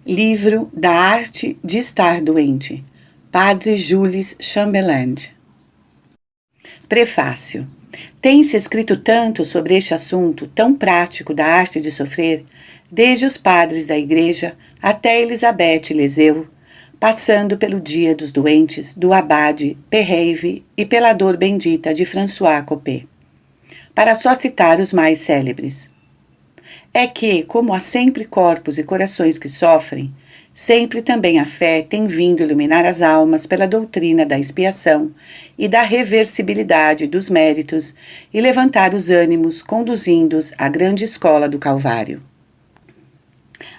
Livro da Arte de Estar Doente, Padre Jules Chambelland. Prefácio. Tem-se escrito tanto sobre este assunto tão prático da arte de sofrer, desde os padres da Igreja até Elizabeth Leseu, passando pelo Dia dos Doentes do Abade Perreive e pela dor bendita de François Coppée, para só citar os mais célebres. É que, como há sempre corpos e corações que sofrem, sempre também a fé tem vindo iluminar as almas pela doutrina da expiação e da reversibilidade dos méritos e levantar os ânimos, conduzindo-os à grande escola do Calvário.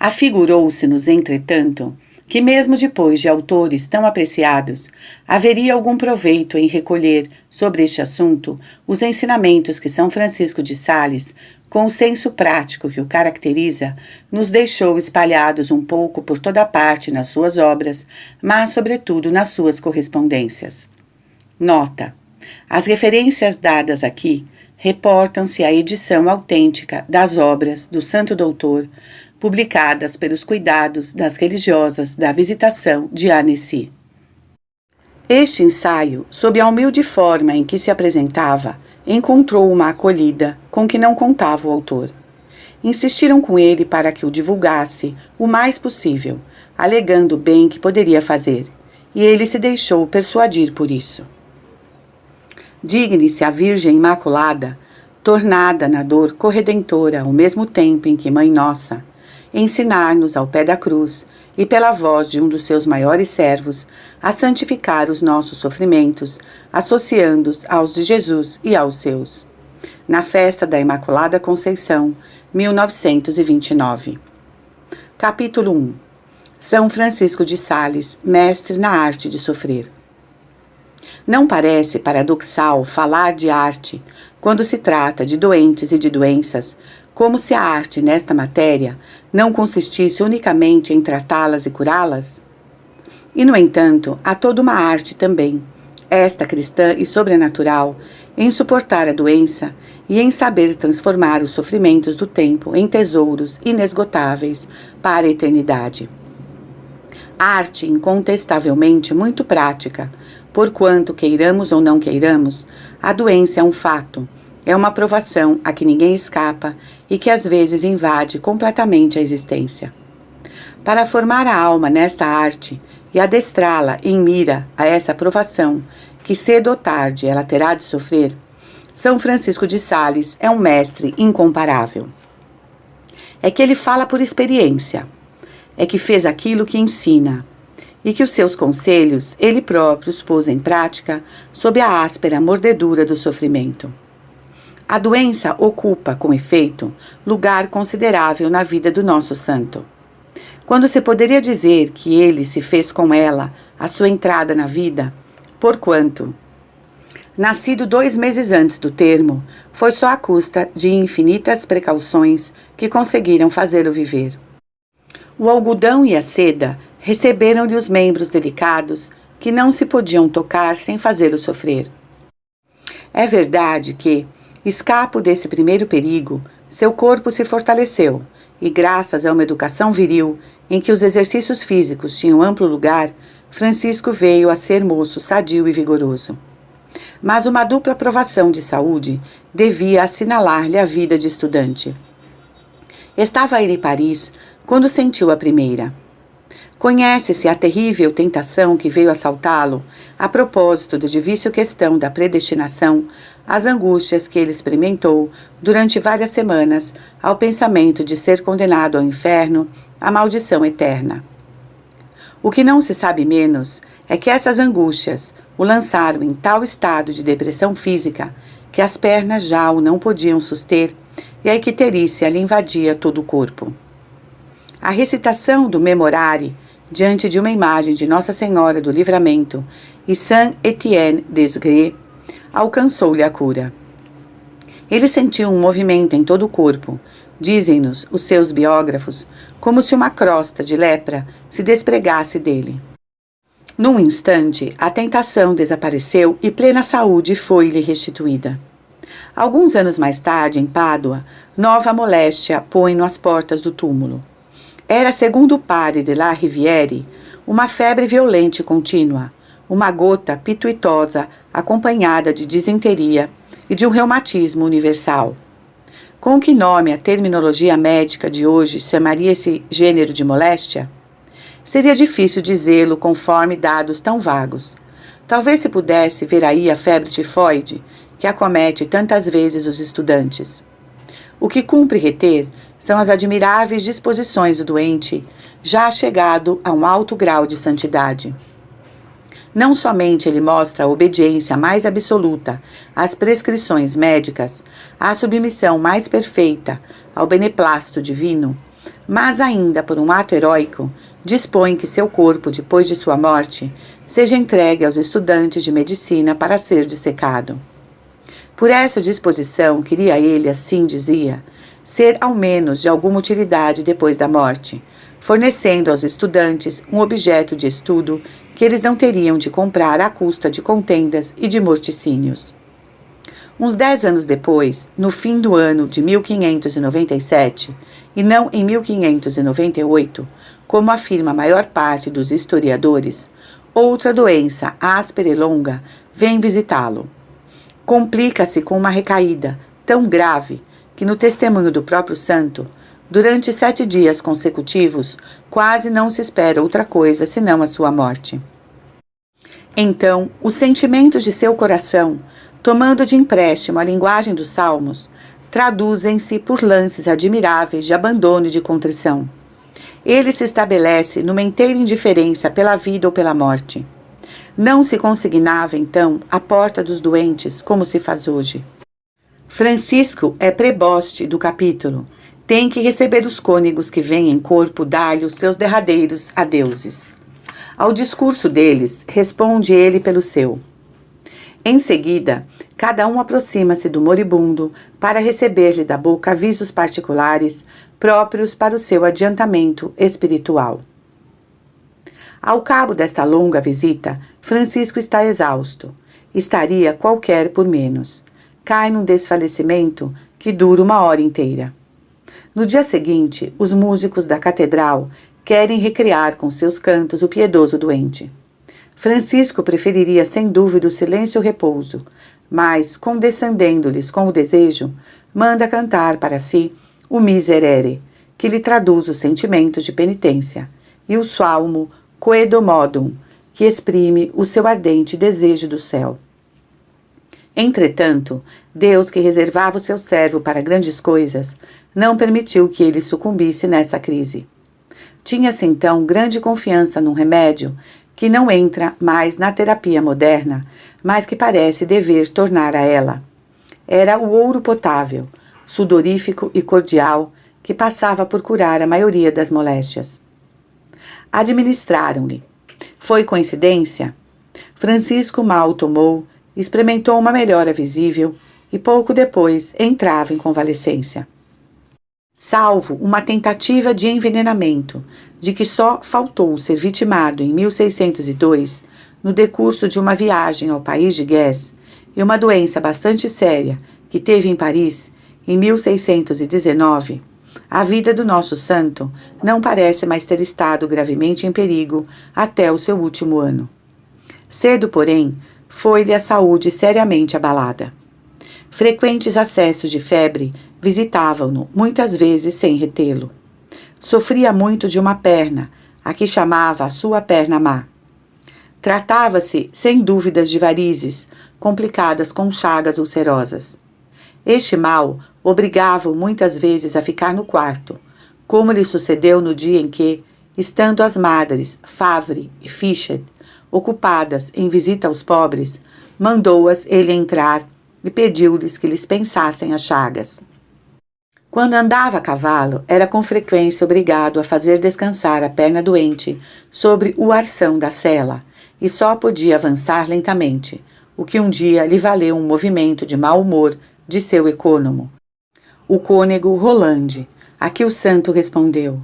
Afigurou-se-nos, entretanto, que mesmo depois de autores tão apreciados, haveria algum proveito em recolher sobre este assunto os ensinamentos que São Francisco de Sales, com o senso prático que o caracteriza, nos deixou espalhados um pouco por toda parte nas suas obras, mas sobretudo nas suas correspondências. Nota: as referências dadas aqui reportam-se à edição autêntica das obras do Santo Doutor, publicadas pelos cuidados das religiosas da Visitação de Annecy. Este ensaio, sob a humilde forma em que se apresentava, encontrou uma acolhida com que não contava o autor. Insistiram com ele para que o divulgasse o mais possível, alegando o bem que poderia fazer, e ele se deixou persuadir por isso. Digne-se a Virgem Imaculada, tornada na dor corredentora ao mesmo tempo em que Mãe Nossa, ensinar-nos ao pé da cruz e pela voz de um dos seus maiores servos a santificar os nossos sofrimentos, associando-os aos de Jesus e aos seus. Na festa da Imaculada Conceição, 1929. Capítulo 1. São Francisco de Sales, mestre na arte de sofrer. Não parece paradoxal falar de arte quando se trata de doentes e de doenças, como se a arte nesta matéria não consistisse unicamente em tratá-las e curá-las? E, no entanto, há toda uma arte também, esta cristã e sobrenatural, em suportar a doença e em saber transformar os sofrimentos do tempo em tesouros inesgotáveis para a eternidade. Arte incontestavelmente muito prática, porquanto, queiramos ou não queiramos, a doença é um fato, é uma provação a que ninguém escapa e que às vezes invade completamente a existência. Para formar a alma nesta arte e adestrá-la em mira a essa provação, que cedo ou tarde ela terá de sofrer, São Francisco de Sales é um mestre incomparável. É que ele fala por experiência, é que fez aquilo que ensina, e que os seus conselhos ele próprio os pôs em prática sob a áspera mordedura do sofrimento. A doença ocupa, com efeito, lugar considerável na vida do nosso santo. Quando se poderia dizer que ele se fez com ela a sua entrada na vida, porquanto, nascido 2 meses antes do termo, foi só à custa de infinitas precauções que conseguiram fazê-lo viver. O algodão e a seda receberam-lhe os membros delicados que não se podiam tocar sem fazê-lo sofrer. É verdade que, escapo desse primeiro perigo, seu corpo se fortaleceu e, graças a uma educação viril em que os exercícios físicos tinham amplo lugar, Francisco veio a ser moço sadio e vigoroso. Mas uma dupla provação de saúde devia assinalar-lhe a vida de estudante. Estava ele em Paris quando sentiu a primeira. Conhece-se a terrível tentação que veio assaltá-lo, a propósito da difícil questão da predestinação, as angústias que ele experimentou durante várias semanas ao pensamento de ser condenado ao inferno, à maldição eterna. O que não se sabe menos é que essas angústias o lançaram em tal estado de depressão física que as pernas já o não podiam suster e a icterícia lhe invadia todo o corpo. A recitação do Memorare diante de uma imagem de Nossa Senhora do Livramento e Saint-Étienne des Grès, alcançou-lhe a cura. Ele sentiu um movimento em todo o corpo, dizem-nos os seus biógrafos, como se uma crosta de lepra se despregasse dele. Num instante, a tentação desapareceu e plena saúde foi-lhe restituída. Alguns anos mais tarde, em Pádua, nova moléstia põe-no às portas do túmulo. Era, segundo o padre de la Rivière, uma febre violenta e contínua, uma gota pituitosa acompanhada de disenteria e de um reumatismo universal. Com que nome a terminologia médica de hoje chamaria esse gênero de moléstia? Seria difícil dizê-lo conforme dados tão vagos. Talvez se pudesse ver aí a febre tifoide, que acomete tantas vezes os estudantes. O que cumpre reter são as admiráveis disposições do doente, já chegado a um alto grau de santidade. Não somente ele mostra a obediência mais absoluta às prescrições médicas, a submissão mais perfeita ao beneplácito divino, mas ainda por um ato heróico, dispõe que seu corpo, depois de sua morte, seja entregue aos estudantes de medicina para ser dissecado. Por essa disposição, queria ele, assim dizia, ser ao menos de alguma utilidade depois da morte, fornecendo aos estudantes um objeto de estudo que eles não teriam de comprar à custa de contendas e de morticínios. Uns 10 anos depois, no fim do ano de 1597, e não em 1598, como afirma a maior parte dos historiadores, outra doença áspera e longa vem visitá-lo. Complica-se com uma recaída tão grave que, no testemunho do próprio santo, durante 7 dias consecutivos, quase não se espera outra coisa senão a sua morte. Então, os sentimentos de seu coração, tomando de empréstimo a linguagem dos salmos, traduzem-se por lances admiráveis de abandono e de contrição. Ele se estabelece numa inteira indiferença pela vida ou pela morte. Não se consignava, então, à porta dos doentes, como se faz hoje. Francisco é preboste do capítulo. Tem que receber os cônegos que vêm em corpo dar-lhe os seus derradeiros adeuses. Ao discurso deles, responde ele pelo seu. Em seguida, cada um aproxima-se do moribundo para receber-lhe da boca avisos particulares próprios para o seu adiantamento espiritual. Ao cabo desta longa visita, Francisco está exausto. Estaria qualquer por menos. Cai num desfalecimento que dura 1 hora inteira. No dia seguinte, os músicos da catedral querem recriar com seus cantos o piedoso doente. Francisco preferiria sem dúvida o silêncio e o repouso, mas, condescendendo-lhes com o desejo, manda cantar para si o Miserere, que lhe traduz os sentimentos de penitência, e o Salmo Quedomodum, que exprime o seu ardente desejo do céu. Entretanto, Deus, que reservava o seu servo para grandes coisas, não permitiu que ele sucumbisse nessa crise. Tinha-se então grande confiança num remédio que não entra mais na terapia moderna, mas que parece dever tornar a ela. Era o ouro potável, sudorífico e cordial, que passava por curar a maioria das moléstias. Administraram-lhe. Foi coincidência? Francisco mal o tomou, experimentou uma melhora visível e pouco depois entrava em convalescência. Salvo uma tentativa de envenenamento, de que só faltou ser vitimado em 1602, no decurso de uma viagem ao país de Guess, e uma doença bastante séria que teve em Paris em 1619, a vida do nosso santo não parece mais ter estado gravemente em perigo até o seu último ano. Cedo, porém, foi-lhe a saúde seriamente abalada. Frequentes acessos de febre visitavam-no, muitas vezes sem retê-lo. Sofria muito de uma perna, a que chamava a sua perna má. Tratava-se, sem dúvidas, de varizes, complicadas com chagas ulcerosas. Este mal obrigava-o muitas vezes a ficar no quarto, como lhe sucedeu no dia em que, estando as madres Favre e Fichet ocupadas em visita aos pobres, mandou-as ele entrar e pediu-lhes que lhes pensassem as chagas. Quando andava a cavalo, era com frequência obrigado a fazer descansar a perna doente sobre o arção da sela, e só podia avançar lentamente, o que um dia lhe valeu um movimento de mau humor de seu ecônomo, o cônego Rolande, a que o santo respondeu: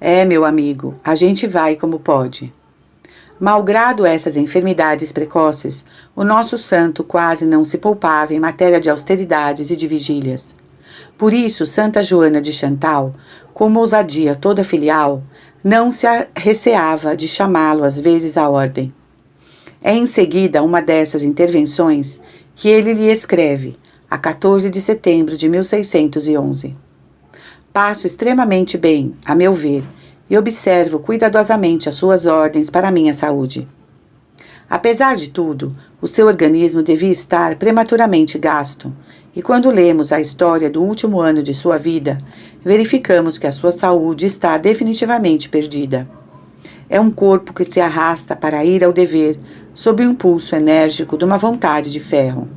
"É, meu amigo, a gente vai como pode." Malgrado essas enfermidades precoces, o nosso santo quase não se poupava em matéria de austeridades e de vigílias. Por isso, Santa Joana de Chantal, com uma ousadia toda filial, não se receava de chamá-lo às vezes à ordem. É em seguida uma dessas intervenções que ele lhe escreve, a 14 de setembro de 1611. Passo extremamente bem, a meu ver, e observo cuidadosamente as suas ordens para a minha saúde. Apesar de tudo, o seu organismo devia estar prematuramente gasto, e quando lemos a história do último ano de sua vida, verificamos que a sua saúde está definitivamente perdida. É um corpo que se arrasta para ir ao dever, sob o impulso enérgico de uma vontade de ferro.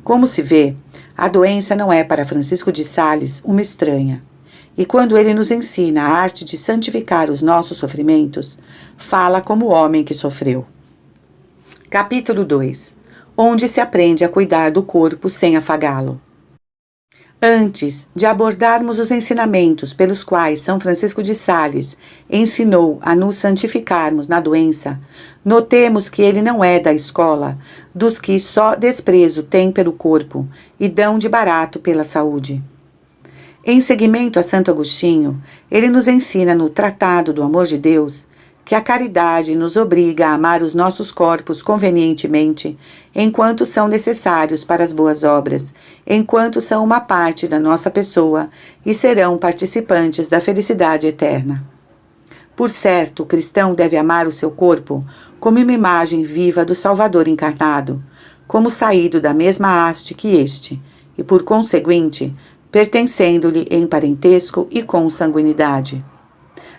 Como se vê, a doença não é para Francisco de Sales uma estranha. E quando ele nos ensina a arte de santificar os nossos sofrimentos, fala como o homem que sofreu. Capítulo 2. Onde se aprende a cuidar do corpo sem afagá-lo. Antes de abordarmos os ensinamentos pelos quais São Francisco de Sales ensinou a nos santificarmos na doença, notemos que ele não é da escola dos que só desprezo têm pelo corpo e dão de barato pela saúde. Em seguimento a Santo Agostinho, ele nos ensina no Tratado do Amor de Deus que a caridade nos obriga a amar os nossos corpos convenientemente, enquanto são necessários para as boas obras, enquanto são uma parte da nossa pessoa e serão participantes da felicidade eterna. Por certo, o cristão deve amar o seu corpo como uma imagem viva do Salvador encarnado, como saído da mesma haste que este, e por conseguinte, pertencendo-lhe em parentesco e consanguinidade.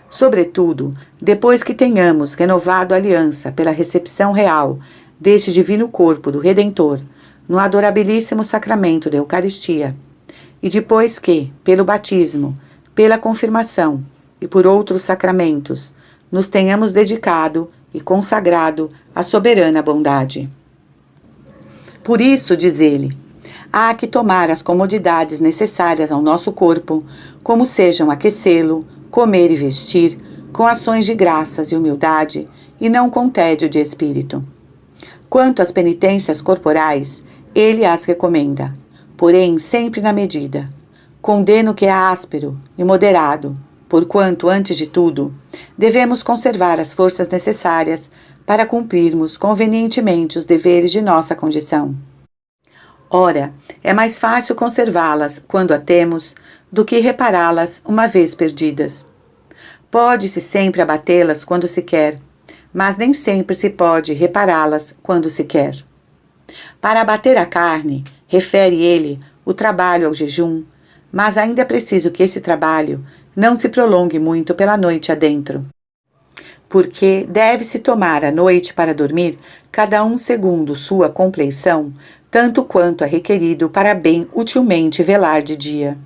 Sobretudo, depois que tenhamos renovado a aliança pela recepção real deste divino corpo do Redentor, no adorabilíssimo sacramento da Eucaristia, e depois que, pelo batismo, pela confirmação e por outros sacramentos, nos tenhamos dedicado e consagrado à soberana bondade. Por isso, diz ele, há que tomar as comodidades necessárias ao nosso corpo, como sejam aquecê-lo, comer e vestir, com ações de graças e humildade, e não com tédio de espírito. Quanto às penitências corporais, ele as recomenda, porém sempre na medida. Condeno que é áspero e moderado, porquanto, antes de tudo, devemos conservar as forças necessárias para cumprirmos convenientemente os deveres de nossa condição. Ora, é mais fácil conservá-las quando a temos do que repará-las uma vez perdidas. Pode-se sempre abatê-las quando se quer, mas nem sempre se pode repará-las quando se quer. Para abater a carne, refere ele o trabalho ao jejum, mas ainda é preciso que esse trabalho não se prolongue muito pela noite adentro. Porque deve-se tomar a noite para dormir, cada um segundo sua compleição, tanto quanto é requerido para bem utilmente velar de dia.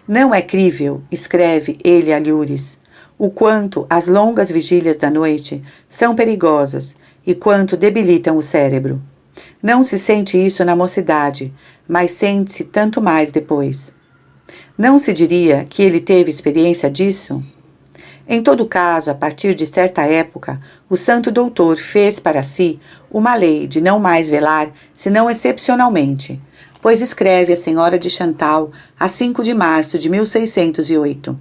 Não é crível, escreve ele a Lures, o quanto as longas vigílias da noite são perigosas e quanto debilitam o cérebro. Não se sente isso na mocidade, mas sente-se tanto mais depois. Não se diria que ele teve experiência disso? Em todo caso, a partir de certa época, o santo doutor fez para si uma lei de não mais velar, senão excepcionalmente, pois escreve a Senhora de Chantal a 5 de março de 1608.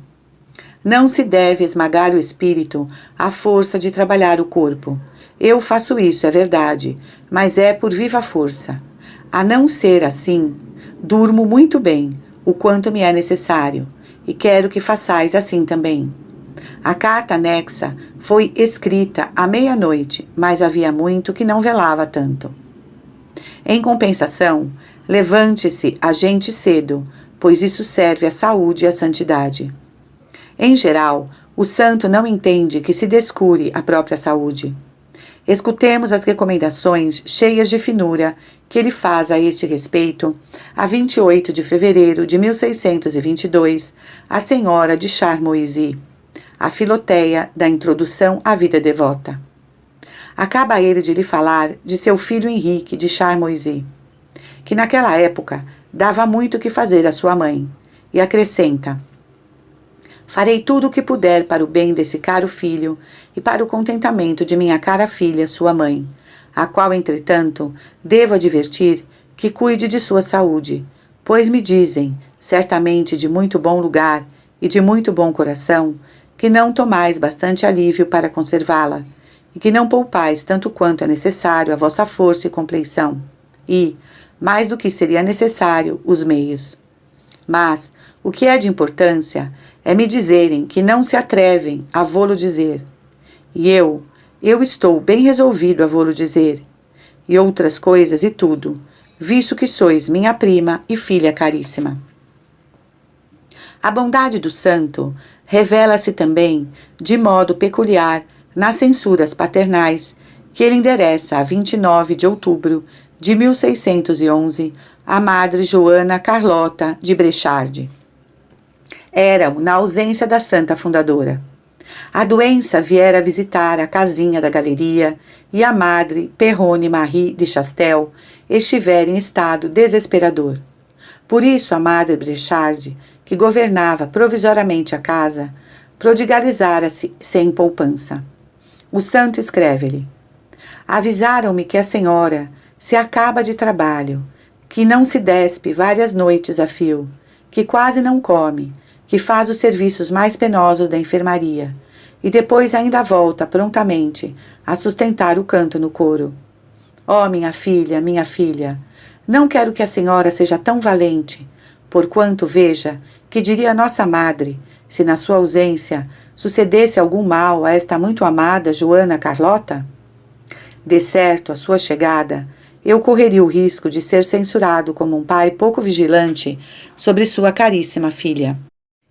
Não se deve esmagar o espírito à força de trabalhar o corpo. Eu faço isso, é verdade, mas é por viva força. A não ser assim, durmo muito bem, o quanto me é necessário, e quero que façais assim também. A carta anexa foi escrita à meia-noite, mas havia muito que não velava tanto. Em compensação, levante-se a gente cedo, pois isso serve à saúde e à santidade. Em geral, o santo não entende que se descure a própria saúde. Escutemos as recomendações cheias de finura que ele faz a este respeito, a 28 de fevereiro de 1622, à Senhora de Charmoisy, a Filoteia da Introdução à Vida Devota. Acaba ele de lhe falar de seu filho Henrique de Charmoisy, que naquela época dava muito que fazer à sua mãe, e acrescenta: farei tudo o que puder para o bem desse caro filho e para o contentamento de minha cara filha, sua mãe, a qual, entretanto, devo advertir que cuide de sua saúde, pois me dizem, certamente de muito bom lugar e de muito bom coração, que não tomais bastante alívio para conservá-la, e que não poupais tanto quanto é necessário a vossa força e compleição, e, mais do que seria necessário, os meios. Mas, o que é de importância, é me dizerem que não se atrevem a vô-lo dizer. E eu estou bem resolvido a vô-lo dizer, e outras coisas e tudo, visto que sois minha prima e filha caríssima. A bondade do santo revela-se também, de modo peculiar, nas censuras paternais que ele endereça a 29 de outubro de 1611 à Madre Joana Carlota de Brecharde. Eram na ausência da santa fundadora. A doença viera visitar a casinha da galeria e a Madre Perrone Marie de Chastel estivera em estado desesperador. Por isso a Madre Brecharde, que governava provisoriamente a casa, prodigalizara-se sem poupança. O santo escreve-lhe: avisaram-me que a senhora se acaba de trabalho, que não se despe várias noites a fio, que quase não come, que faz os serviços mais penosos da enfermaria, e depois ainda volta prontamente a sustentar o canto no coro. Oh, minha filha, não quero que a senhora seja tão valente, porquanto veja que diria nossa madre, se na sua ausência sucedesse algum mal a esta muito amada Joana Carlota? De certo, à sua chegada, eu correria o risco de ser censurado como um pai pouco vigilante sobre sua caríssima filha.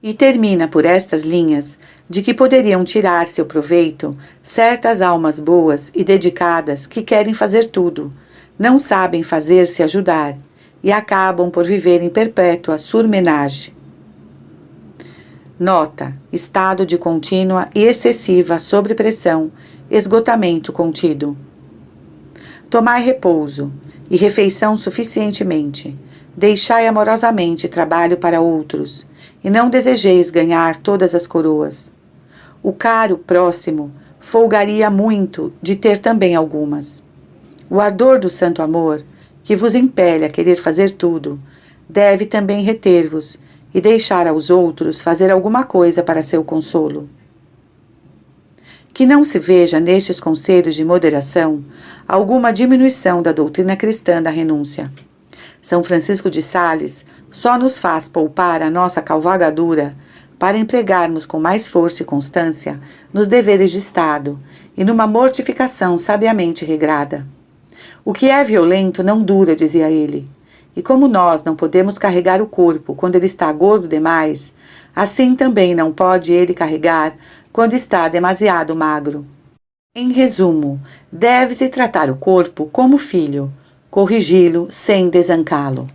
E termina por estas linhas de que poderiam tirar seu proveito certas almas boas e dedicadas que querem fazer tudo, não sabem fazer-se ajudar e acabam por viver em perpétua surmenage. Nota: estado de contínua e excessiva sobrepressão, esgotamento contido. Tomai repouso e refeição suficientemente. Deixai amorosamente trabalho para outros, e não desejeis ganhar todas as coroas. O caro próximo folgaria muito de ter também algumas. O ardor do santo amor, que vos impele a querer fazer tudo, deve também reter-vos e deixar aos outros fazer alguma coisa para seu consolo. Que não se veja nestes conselhos de moderação alguma diminuição da doutrina cristã da renúncia. São Francisco de Sales só nos faz poupar a nossa cavalgadura para empregarmos com mais força e constância nos deveres de Estado e numa mortificação sabiamente regrada. O que é violento não dura, dizia ele, e como nós não podemos carregar o corpo quando ele está gordo demais, assim também não pode ele carregar quando está demasiado magro. Em resumo, deve-se tratar o corpo como filho, corrigi-lo sem desancá-lo.